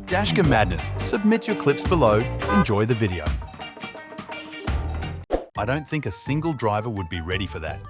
Dashcam Madness. Submit your clips below. Enjoy the video. I don't think a single driver would be ready for that.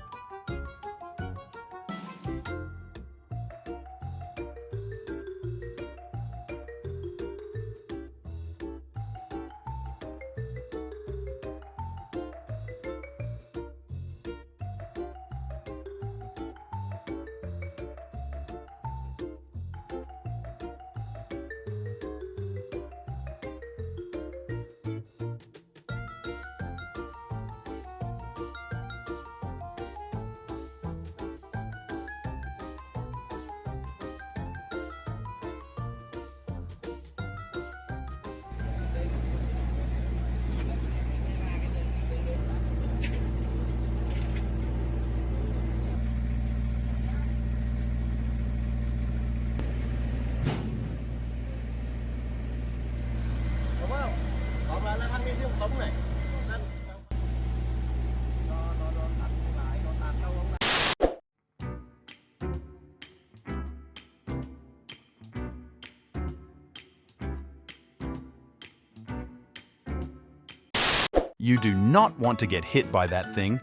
You do not want to get hit by that thing.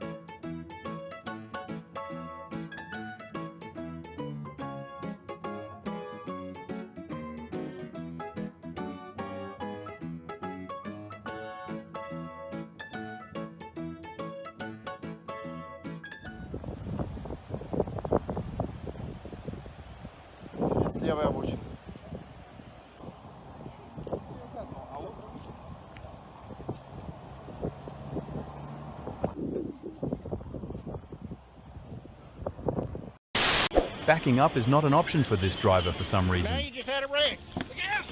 Левая обочина. Backing up is not an option for this driver for some reason. Now you just had a wreck. Look out!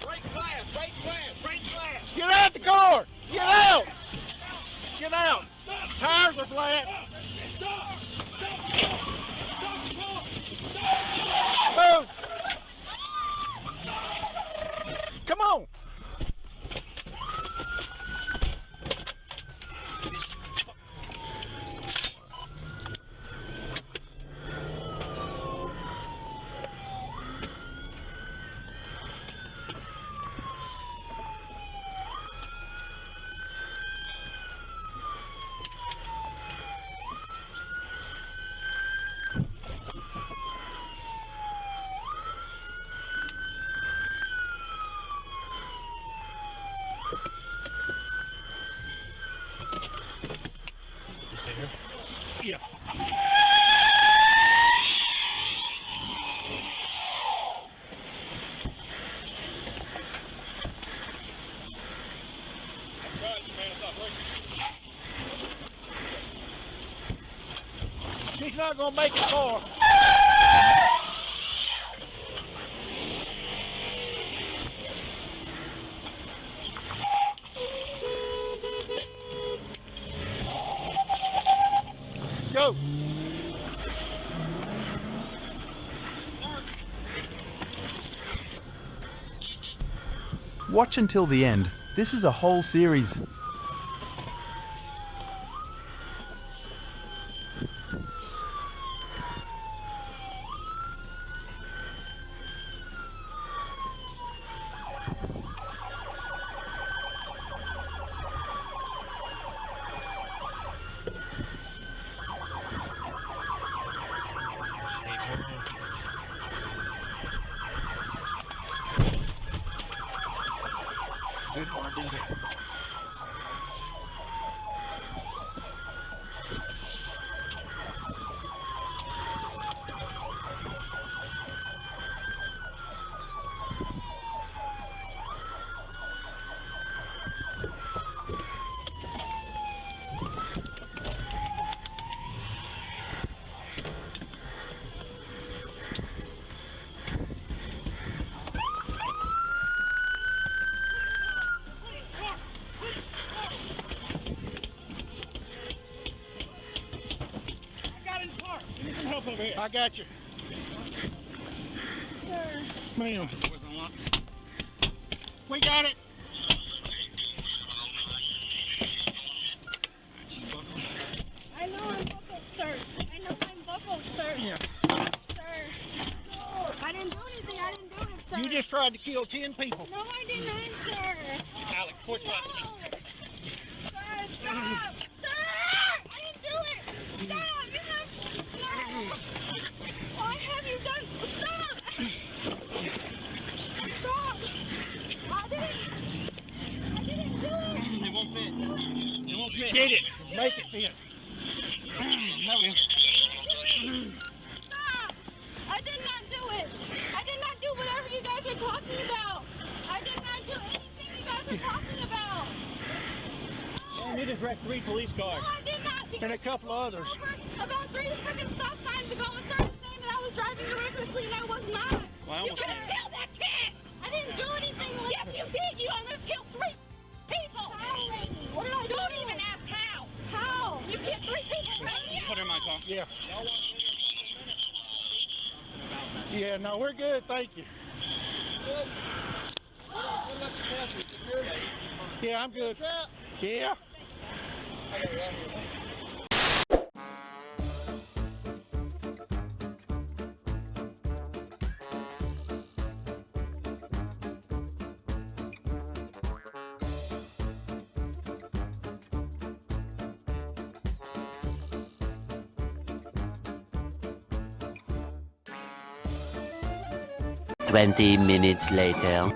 Brake flat. Get out the car! Get out! Get out! Tires are flat. Move! Come on! Yeah. She's not gonna make it far. Go. Watch until the end. This is a whole series. Didn't want to do that. Help over here. I got you. Sir. Ma'am. We got it. I know I'm buckled, sir. I know I'm buckled, sir. Yeah. Sir. I didn't do anything. I didn't sir. You just tried to kill 10 people. No, I did not, sir. Alex, push No. button. Sir, stop. Sir, I didn't do it. Stop. You have... No. Why have you done... Stop. Stop. I didn't do it. It won't fit. It won't fit. Get it. Make it fit. No, Stop. I did not do it. I did not do whatever you guys are talking about. I did not do anything you guys are talking about. you just wrecked 3 police cars. No, I did not. And a couple others. About 3 freaking stop signs ago and started saying that I was driving recklessly and I was not. Well, I You almost could have killed that kid. I didn't do anything. Yes, you did. You almost killed 3 people. How? What did I do? Don't even ask how. How? You killed 3 people right here. Put her in my car. Yeah. Y'all want to leave in a minute? Something about that. Yeah, no, we're good. Thank you. Good. We'll let you catch it. You're good. Yeah, I'm good. Yeah. I got it right here. Twenty minutes later.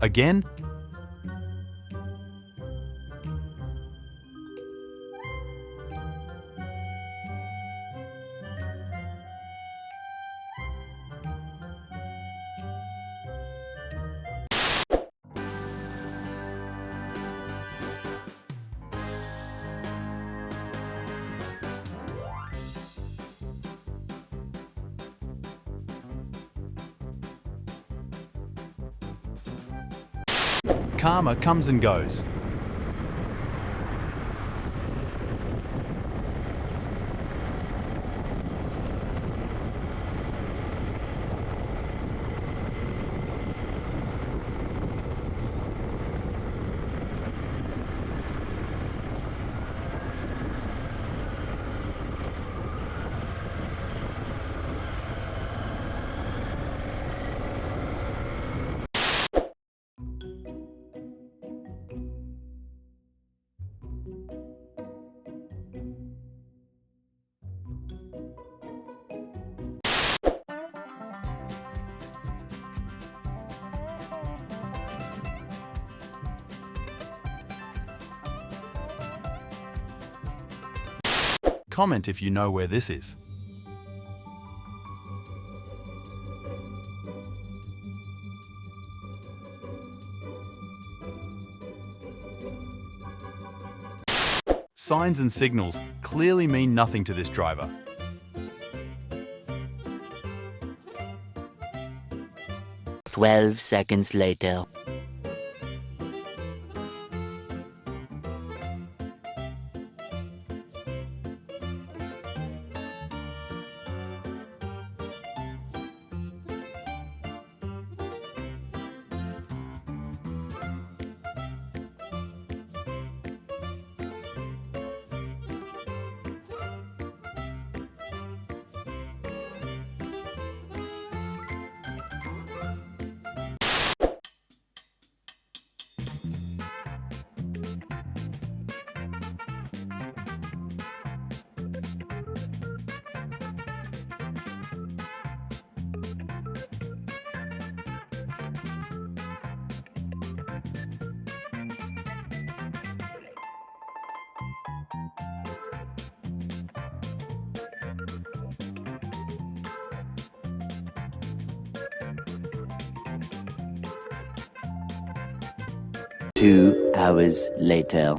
Again? Karma comes and goes. Comment if you know where this is. Signs and signals clearly mean nothing to this driver. "12 seconds later. 2 hours later.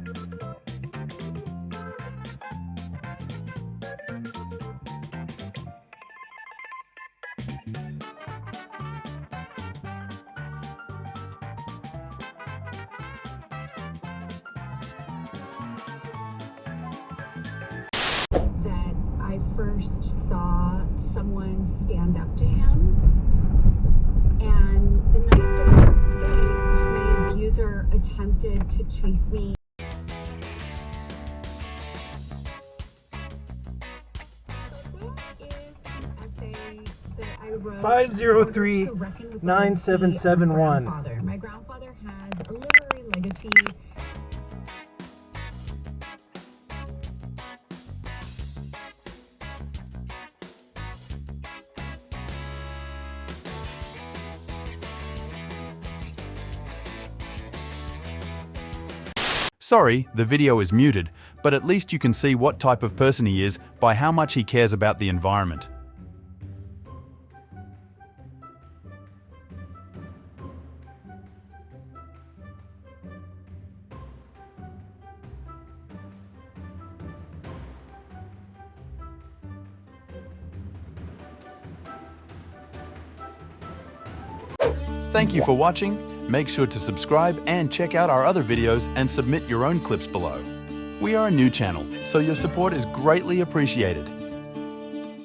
That I first saw someone stand up to him, and the night that my abuser attempted to chase me. So this is an essay that I wrote 503-9771. My grandfather has a literary legacy. Sorry, the video is muted, but at least you can see what type of person he is by how much he cares about the environment. Thank you for watching. Make sure to subscribe and check out our other videos and submit your own clips below. We are a new channel, so your support is greatly appreciated.